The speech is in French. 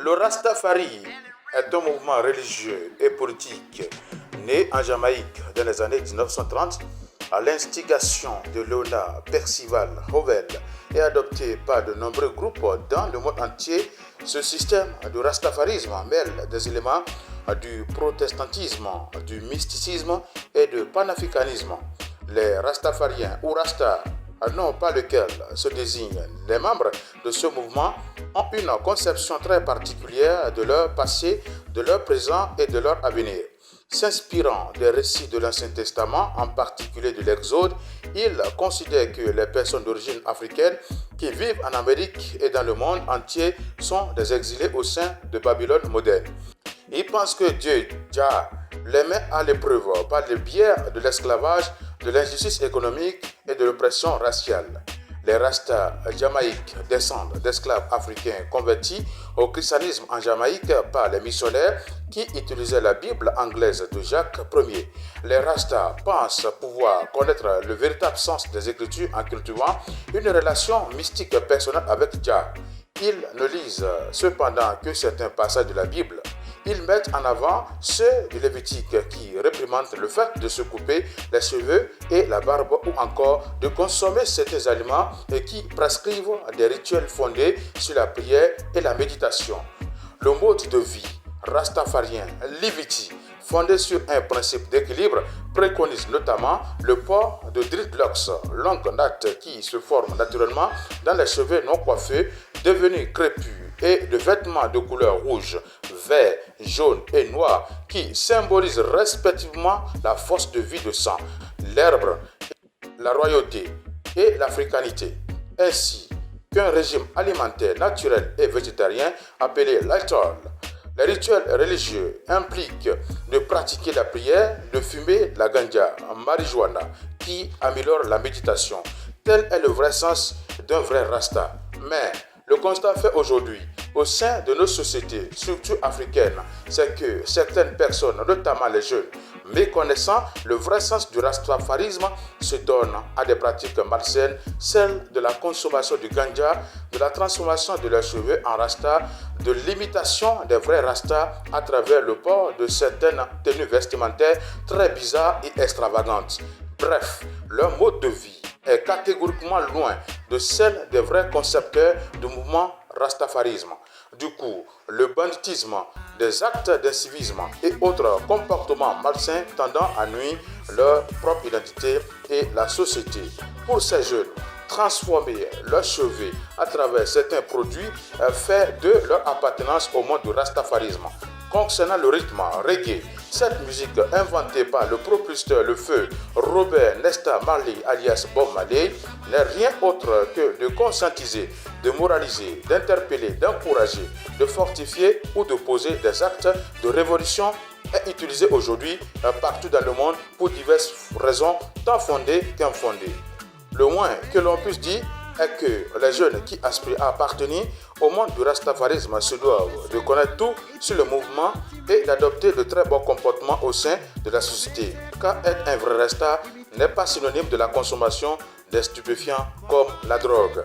Le Rastafari est un mouvement religieux et politique né en Jamaïque dans les années 1930 à l'instigation de Leonard Percival Howell et adopté par de nombreux groupes dans le monde entier. Ce système de rastafarisme mêle des éléments du protestantisme, du mysticisme et du panafricanisme. Les rastafariens ou rastas, nom par lequel se désignent les membres de ce mouvement, ont une conception très particulière de leur passé, de leur présent et de leur avenir. S'inspirant des récits de l'Ancien Testament, en particulier de l'Exode, ils considèrent que les personnes d'origine africaine qui vivent en Amérique et dans le monde entier sont des exilés au sein de Babylone moderne. Ils pensent que Dieu, Jah, les met à l'épreuve par le biais de l'esclavage, de l'injustice économique et de l'oppression raciale. Les Rastas jamaïques descendent d'esclaves africains convertis au christianisme en Jamaïque par les missionnaires qui utilisaient la Bible anglaise de Jacques Ier. Les Rastas pensent pouvoir connaître le véritable sens des Écritures en cultivant une relation mystique personnelle avec Jah. Ils ne lisent cependant que certains passages de la Bible. Ils mettent en avant ceux du Lévitique qui réprimandent le fait de se couper les cheveux et la barbe ou encore de consommer certains aliments et qui prescrivent des rituels fondés sur la prière et la méditation. Le mode de vie rastafarien, Liviti, fondé sur un principe d'équilibre, préconise notamment le port de dreadlocks, longues nattes qui se forment naturellement dans les cheveux non coiffés, devenus crépus, et de vêtements de couleur rouge, vert, jaune et noir qui symbolisent respectivement la force de vie de sang, l'herbe, la royauté et l'africanité, ainsi qu'un régime alimentaire naturel et végétarien appelé l'altar. Les rituels religieux impliquent de pratiquer la prière, de fumer la ganja, marijuana, qui améliore la méditation. Tel est le vrai sens d'un vrai rasta. Mais le constat fait aujourd'hui au sein de nos sociétés, surtout africaines, c'est que certaines personnes, notamment les jeunes, méconnaissant le vrai sens du rastafarisme, se donnent à des pratiques malsaines, celles de la consommation du ganja, de la transformation de leurs cheveux en rasta, de l'imitation des vrais rastas à travers le port de certaines tenues vestimentaires très bizarres et extravagantes. Bref, leur mode de vie est catégoriquement loin de celle des vrais concepteurs du mouvement rastafarisme. Du coup, le banditisme, des actes d'incivisme et autres comportements malsains tendant à nuire leur propre identité et la société. Pour ces jeunes, transformer leurs cheveux à travers certains produits fait de leur appartenance au monde du rastafarisme. Concernant le rythme reggae, cette musique inventée par le propulseur Le Feu Robert Nesta Marley alias Bob Marley n'est rien autre que de conscientiser, de moraliser, d'interpeller, d'encourager, de fortifier ou de poser des actes de révolution est utilisée aujourd'hui partout dans le monde pour diverses raisons tant fondées qu'infondées. Le moins que l'on puisse dire est que les jeunes qui aspirent à appartenir au monde du rastafarisme se doivent de connaître tout sur le mouvement et d'adopter de très bons comportements au sein de la société. Car être un vrai rasta n'est pas synonyme de la consommation des stupéfiants comme la drogue.